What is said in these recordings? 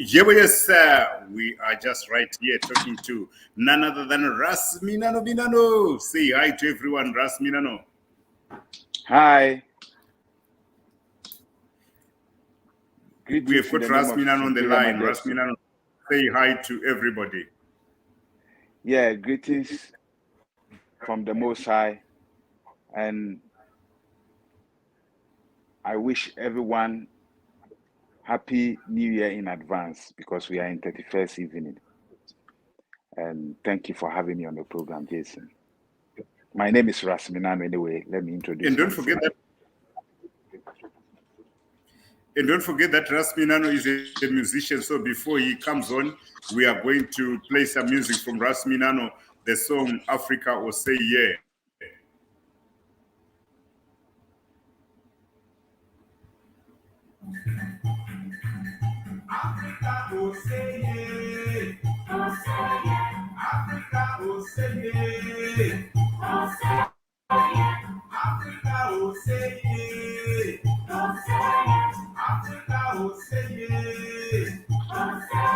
Yes, we are just right here talking to none other than Ras Minano. Say hi to everyone, Ras Minano. Hi. We have got Ras Minano on the line. Ras Minano, say hi to everybody. Yeah, greetings from the Most High, and I wish everyone Happy New Year in advance because we are in 31st evening. And thank you for having me on the program, Jason. My name is Ras Minano anyway. Let me introduce And don't myself. forget that. And don't forget that Ras Minano is a musician. So before he comes on, we are going to play some music from Ras Minano, the song Africa or Say Yeah. Africa will say yeah. Oh, say yeah. Africa will say yeah. Oh, say yeah. Africa will say yeah. Oh, say yeah. Africa will say yeah. Oh, say yeah.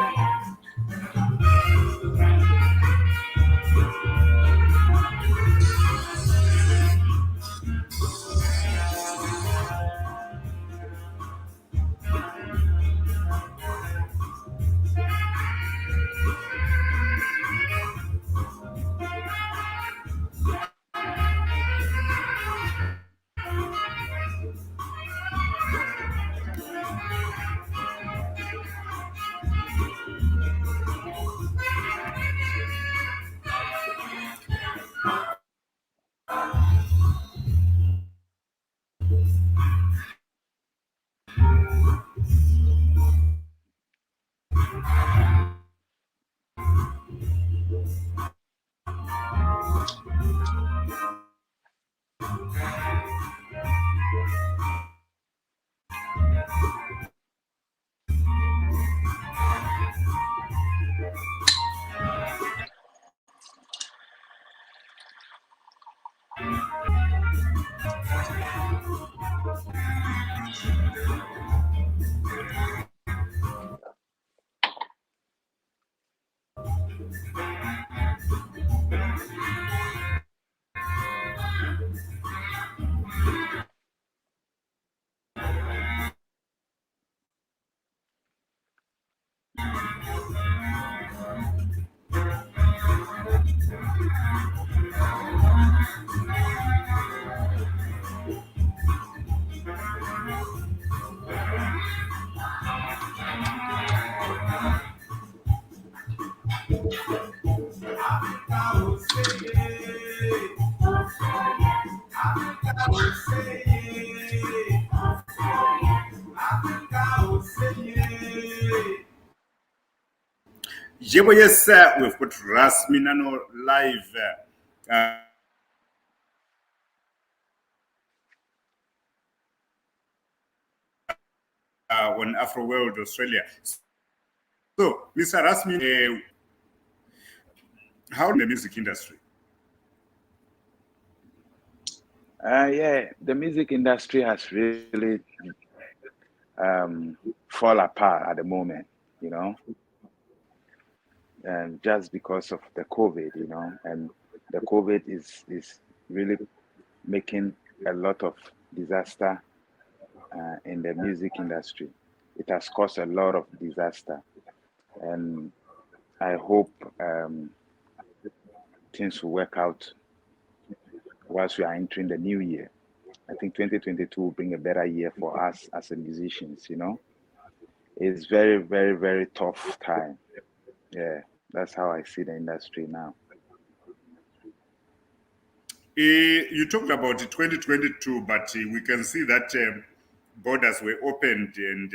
Africa will say yeah. Oh, say yeah. Africa will say yeah. Oh, say yeah. Africa will say yeah. Yes, we've got Ras Minano live. On Afro World Australia. So, Mr. Ras Minano, how in the music industry? Yeah, the music industry has really fall apart at the moment, and just because of the COVID, and the COVID is really making a lot of disaster in the music industry. It has caused a lot of disaster, and I hope things will work out whilst we are entering the new year. I think 2022 will bring a better year for us as a musicians, It's very, very, very tough time. Yeah, that's how I see the industry now. You talked about 2022, but we can see that borders were opened and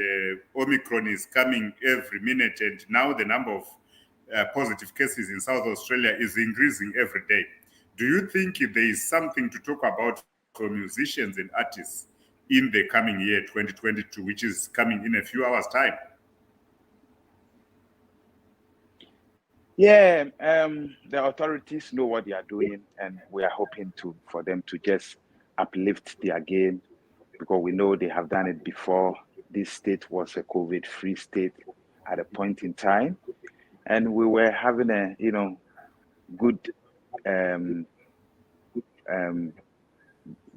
Omicron is coming every minute, and now the number of positive cases in South Australia is increasing every day. Do you think there is something to talk about for musicians and artists in the coming year 2022, which is coming in a few hours' time? Yeah, the authorities know what they are doing, and we are hoping for them to just uplift their game, because we know they have done it before. This state was a COVID-free state at a point in time, and we were having a good um, um,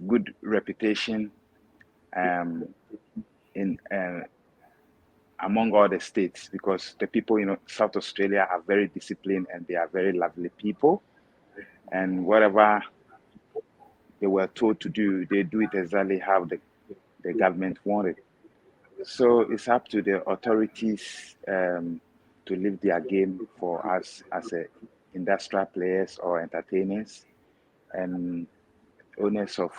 good reputation um, in among all the states, because the people in South Australia are very disciplined and they are very lovely people, and whatever they were told to do, they do it exactly how the government wanted. So it's up to the authorities to lift their game for us as industrial players or entertainers, and owners of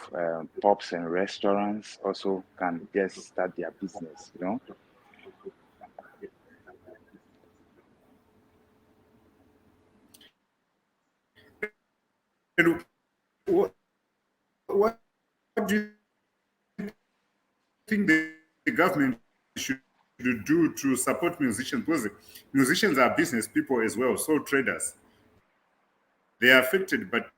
pubs and restaurants also can just start their business. And what do you think the government should do to support musicians? Because musicians are business people as well, so traders. They are affected, but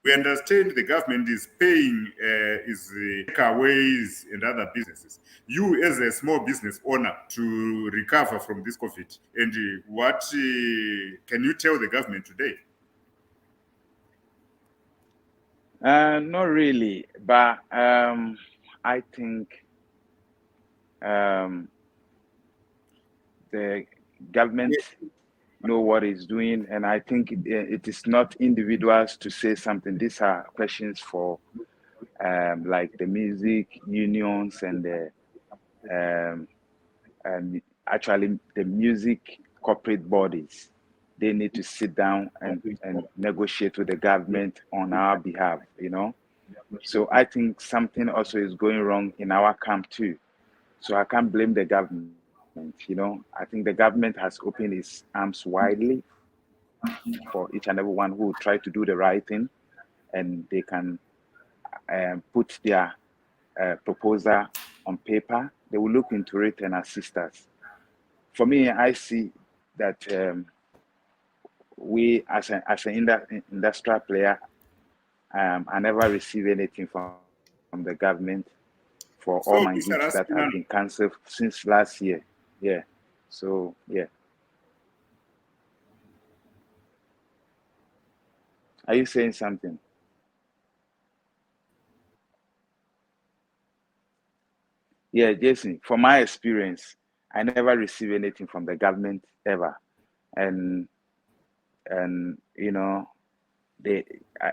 we understand the government is paying takeaways and other businesses. You, as a small business owner, to recover from this COVID, and what can you tell the government today? Not really, but I think the government know what it's doing, and I think it is not individuals to say something. These are questions for like the music unions and the and actually the music corporate bodies. They need to sit down and negotiate with the government on our behalf. So I think something also is going wrong in our camp too. So I can't blame the government. I think the government has opened its arms widely for each and everyone who try to do the right thing, and they can put their proposal on paper. They will look into it and assist us. For me, I see that we, as an industrial player, I never receive anything from the government for all So, my Mr. gigs that have Raspinan, been cancelled since last year. Yeah. So yeah. Are you saying something? Yeah, Jason. From my experience, I never receive anything from the government ever, and and they, I,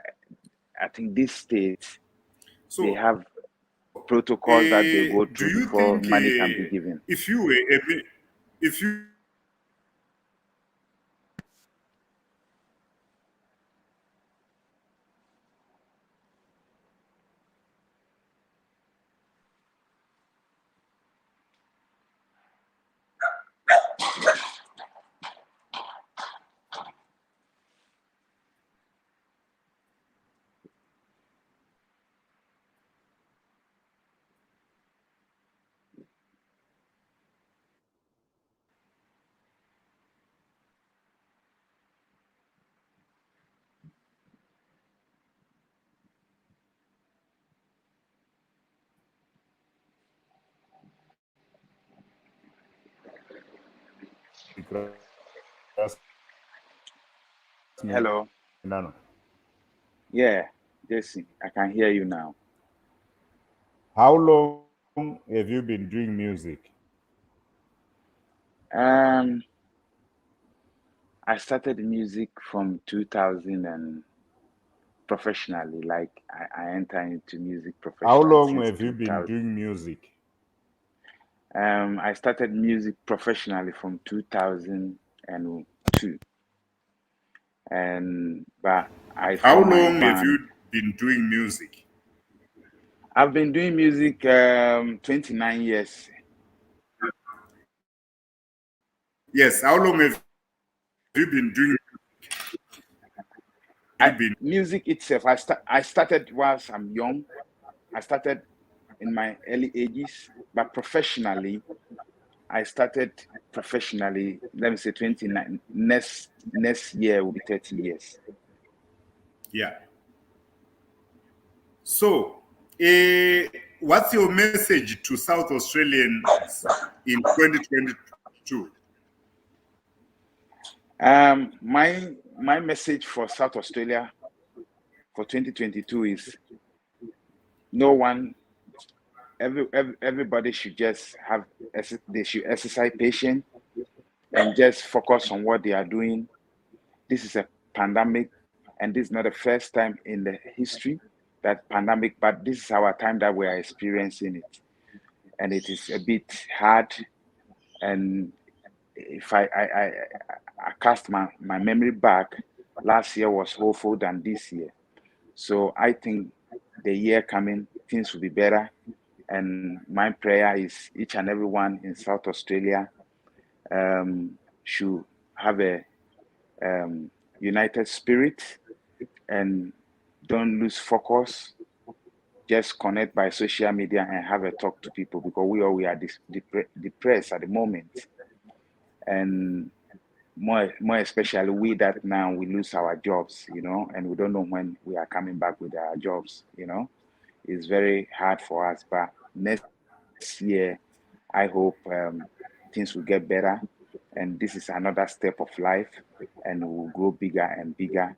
I think these states, they so have protocols that they go do through you before think money can be given. if you were if you Hello. Yeah, Jason, I can hear you now. How long have you been doing music? Um, I started music from 2000 and professionally, like I entered into music How professionally long since have you been 2000. doing music? I started music professionally from 2002, and but I How formed my long have band. you been doing music? I've been doing music 29 years. Yes. How long have you been doing? Music itself, I started whilst I'm young. I started in my early ages, but professionally, I started professionally, let me say 29. Next year will be 30 years. Yeah. So, what's your message to South Australians in 2022? My message for South Australia for 2022 is no one, everybody should just they should exercise patience and just focus on what they are doing. This is a pandemic, and this is not the first time in the history that pandemic, but this is our time that we are experiencing it, and it is a bit hard. And if I cast my memory back, last year was hopeful than this year. So I think the year coming, things will be better. And my prayer is each and every one in South Australia should have a united spirit and don't lose focus. Just connect by social media and have a talk to people, because we are depressed at the moment, and more especially we that now we lose our jobs, and we don't know when we are coming back with our jobs. It's very hard for us. But next year, I hope things will get better, and this is another step of life, and we'll grow bigger and bigger.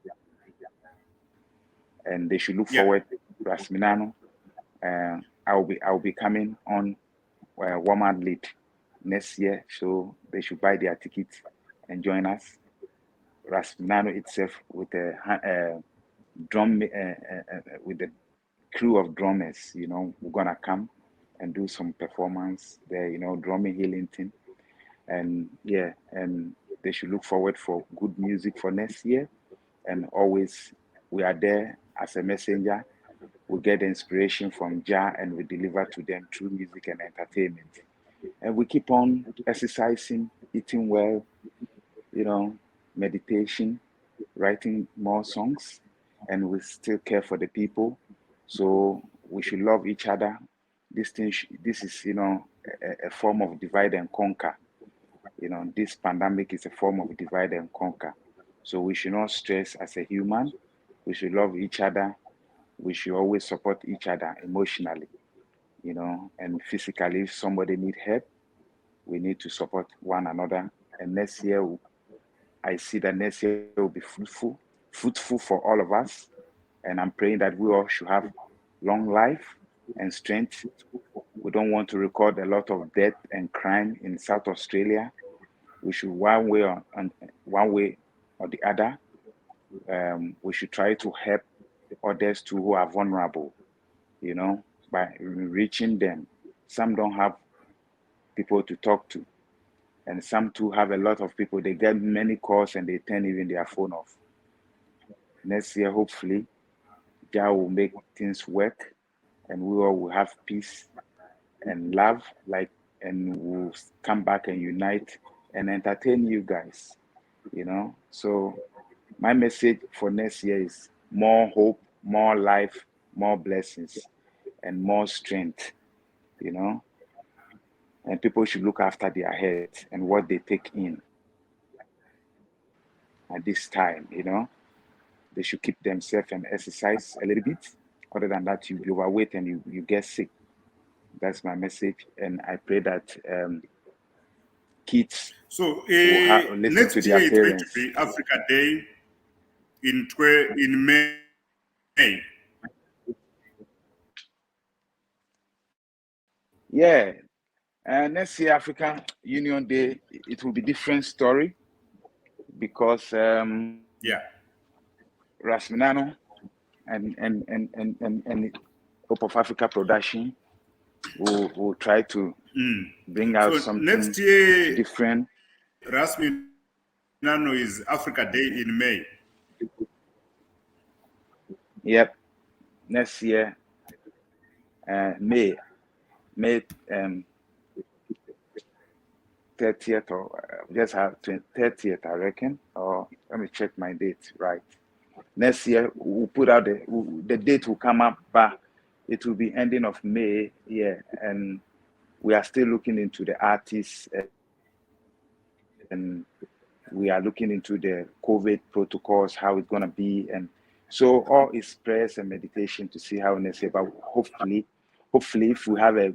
And they should look Yeah. forward. Ras Minano, I'll be coming on Walmart lead next year, so they should buy their tickets and join us. Ras Minano itself with a drum with the crew of drummers, we're gonna come and do some performance there, drumming, healing thing, and yeah, and they should look forward for good music for next year. And always we are there as a messenger. We get the inspiration from Jah and we deliver to them through music and entertainment. And we keep on exercising, eating well, meditation, writing more songs, and we still care for the people. So we should love each other. This is, a form of divide and conquer. This pandemic is a form of divide and conquer. So we should not stress as a human. We should love each other. We should always support each other emotionally, and physically. If somebody need help, we need to support one another. And next year, I see that next year will be fruitful for all of us. And I'm praying that we all should have long life and strength. We don't want to record a lot of death and crime in South Australia. We should one way or the other. We should try to help others too who are vulnerable, by reaching them. Some don't have people to talk to, and some too have a lot of people. They get many calls and they turn even their phone off. Next year, hopefully, Jah will make things work, and we all will have peace and love, and we'll come back and unite and entertain you guys. So my message for next year is more hope, more life, more blessings, and more strength. And people should look after their heads and what they take in at this time. They should keep themselves and exercise a little bit. Other than that, you be overweight and you get sick. That's my message, and I pray that kids So, will listen to next year their it's going to parents. be Africa Day in May. Yeah, next year African Union Day, it will be different story, because Yeah. Ras Minano and Hope of Africa production will try to bring out So something next year, different. Ras Minano is Africa Day in May. Yep, next year. May 30th, or just have 30th, I reckon. Or let me check my date. Right. Next year we'll put out the date will come up, but it will be ending of May. Yeah, and we are still looking into the artists, and we are looking into the COVID protocols, how it's gonna be, and so all is prayers and meditation to see how next year. But hopefully, if we have a